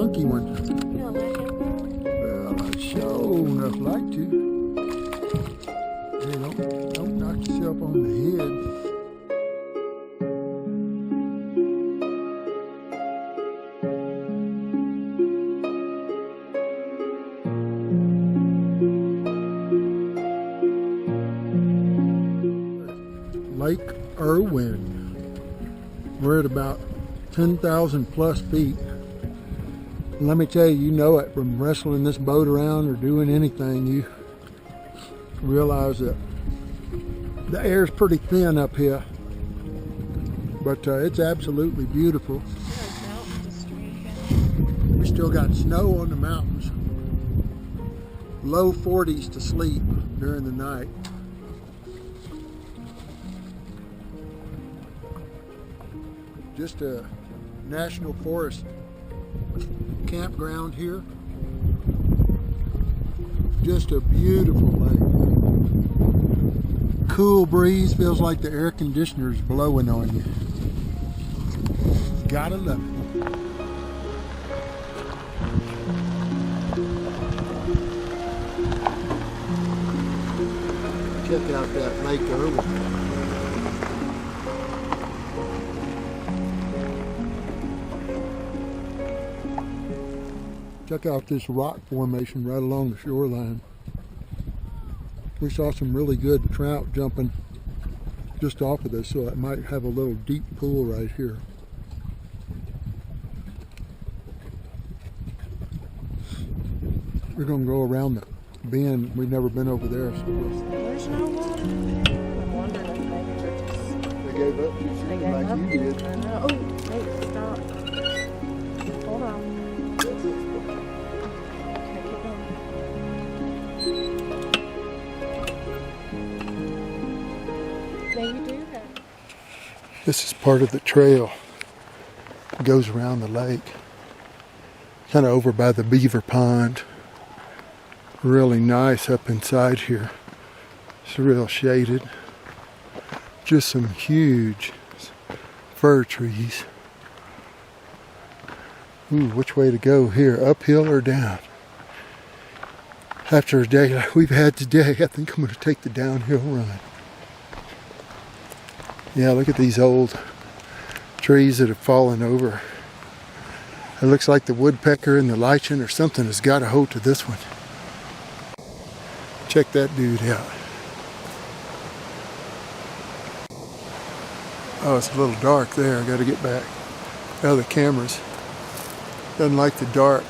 funky one. You don't like it? Well, I'd sure enough like to. Hey, don't knock yourself on the head. Lake Irwin. We're at about 10,000 plus feet. And let me tell you, you know it from wrestling this boat around or doing anything. You realize that the air's pretty thin up here, but it's absolutely beautiful. We still got snow on the mountains. Low 40s to sleep during the night. Just a national forest campground here. Just a beautiful lake. Cool breeze, feels like the air conditioner's blowing on you. Gotta love it. Check out that Lake Irwin. Check out this rock formation right along the shoreline. We saw some really good trout jumping just off of this, so it might have a little deep pool right here. We're going to go around the bend. We've never been over there. So There's no water. I'm wondering if maybe they're just... they gave up too soon like you did. I know. Oh, wait, stop. Hold on. This is part of the trail. It goes around the lake. Kind of over by the beaver pond. Really nice up inside here. It's real shaded. Just some huge fir trees. Ooh, which way to go here? Uphill or down? After a day like we've had today, I think I'm going to take the downhill run. Yeah, look at these old trees that have fallen over. It looks like the woodpecker and the lichen or something has got a hold to this one. Check that dude out. Oh, it's a little dark there. I got to get back. Oh, the cameras. Doesn't like the dark.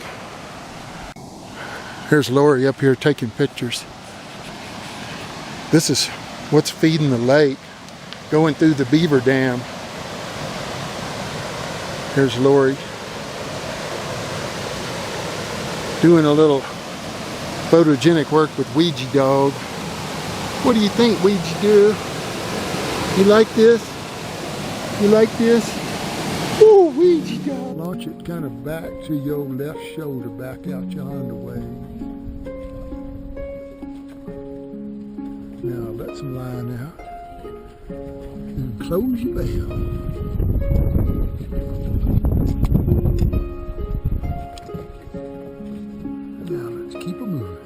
Here's Lori up here taking pictures. This is what's feeding the lake, going through the beaver dam. Here's Lori doing a little photogenic work with Wii-G dog. What do you think, Wii-G do? You like this? You like this? Ooh, Wii-G dog. Launch it kind of back to your left shoulder, back out yonder way. Now let some line out. And close your bell. Now let's keep it moving.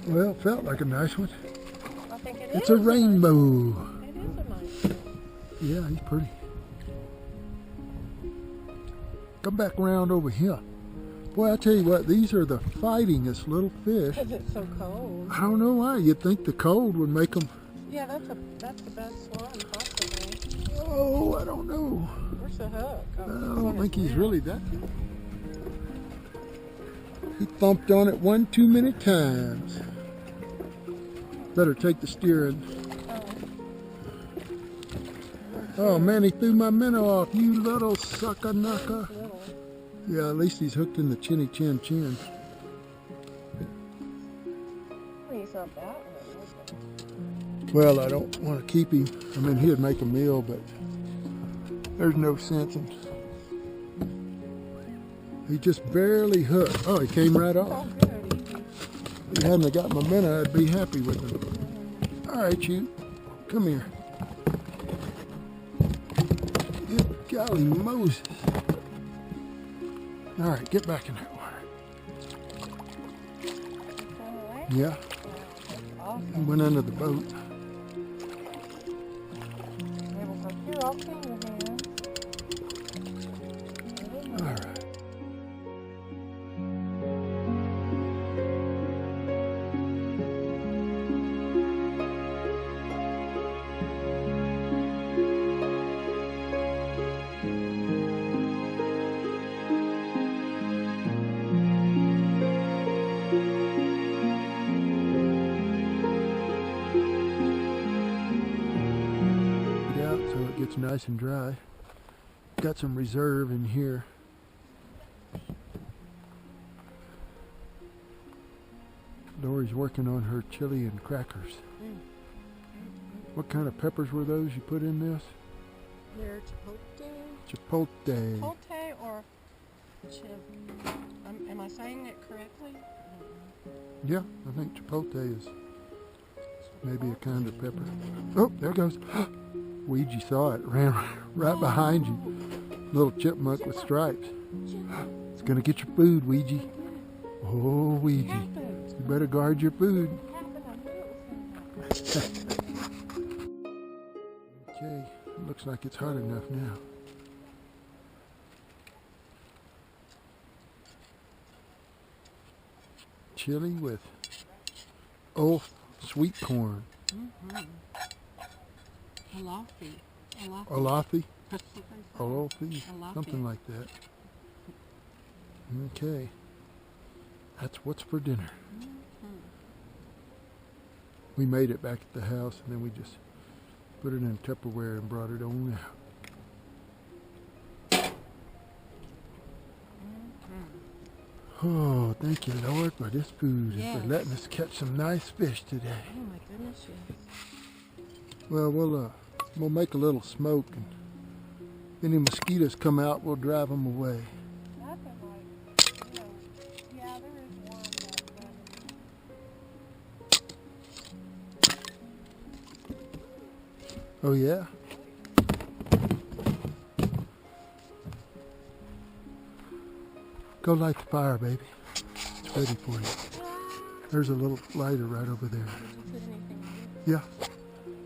Well, it felt like a nice one. I think it It's a rainbow. It is a nice one. Yeah, he's pretty. Come back around over here. Boy, I tell you what, these are the fightingest little fish. Because it's so cold. I don't know why. You'd think the cold would make them. Yeah, that's the best one, possibly. Oh, I don't know. Where's the hook? I don't think he's really that good. He thumped on it one too many times. Better take the steering. Oh man, he threw my minnow off, you little sucker knucker. Yeah, at least he's hooked in the chinny chin chin. He's not that one. Well, I don't want to keep him. I mean, he'd make a meal, but there's no sense in. He just barely hooked. Oh, he came right off. Oh, good. If he hadn't got my minnow, I'd be happy with him. All right, you. Come here. Good golly Moses. All right, get back in that water. Yeah. He went under the boat. All right. So it gets nice and dry. Got some reserve in here. Lori's working on her chili and crackers. What kind of peppers were those you put in this? They're chipotle. Chipotle. Chipotle or am I saying it correctly? Yeah, I think chipotle is maybe a kind of pepper. Oh, there it goes. Wii-G saw it, ran right behind you. Little chipmunk with stripes. It's gonna get your food, Wii-G. Oh, Wii-G. You better guard your food. Okay, looks like it's hot enough now. Chili with sweet corn. Alafi? Alafi? Something like that. Okay. That's what's for dinner. We made it back at the house and then we just put it in Tupperware and brought it on out. Oh, thank you, Lord, for this food and for letting us catch some nice fish today. Oh my goodness, yes. Well, we'll make a little smoke, and any mosquitoes come out, we'll drive them away. Nothing like, yeah, there is one that Oh yeah? Go light the fire, baby. It's ready for you. There's a little lighter right over there. Did you put anything in? Yeah,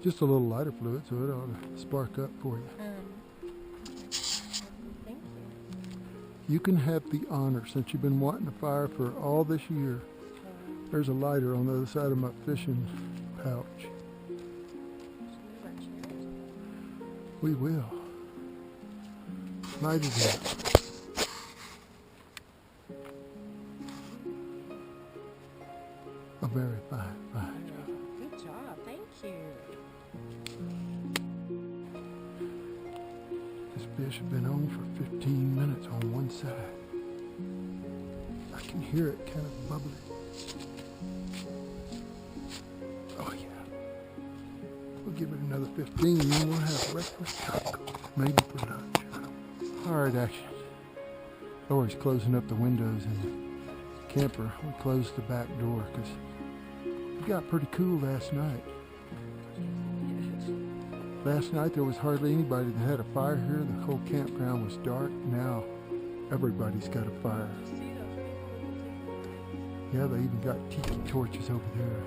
just a little lighter fluid, so it ought to spark up for you. Thank you. You can have the honor, since you've been wanting a fire for all this year. There's a lighter on the other side of my fishing pouch. We will. Light it up. A very fine job. Good job, thank you. This fish has been on for 15 minutes on one side. I can hear it kind of bubbling. Oh yeah. We'll give it another 15 and then we'll have breakfast taco. Maybe for lunch. Alright, action. Lori's closing up the windows in the camper. We closed the back door because it got pretty cool last night. Last night there was hardly anybody that had a fire here. The whole campground was dark. Now everybody's got a fire. Yeah, they even got tiki torches over there.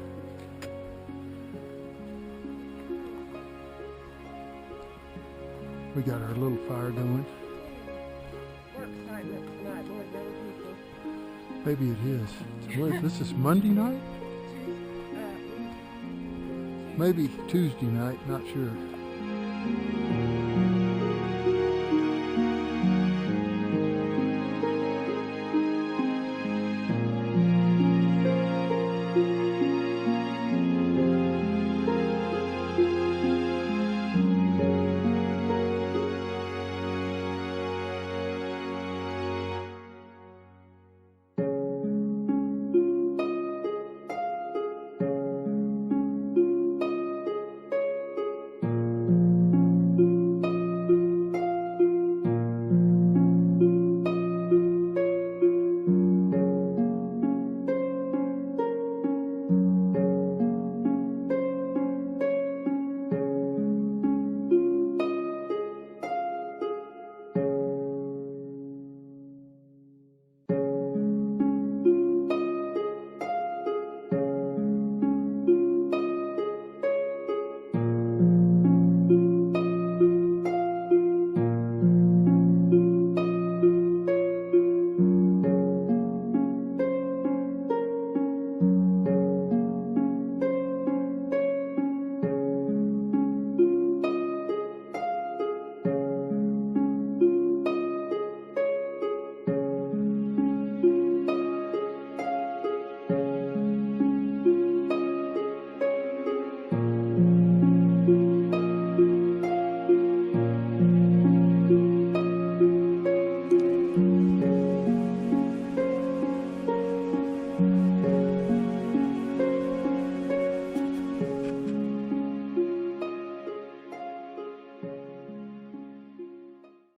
We got our little fire going. Maybe it is. Wait, this is Monday night? Maybe Tuesday night, not sure.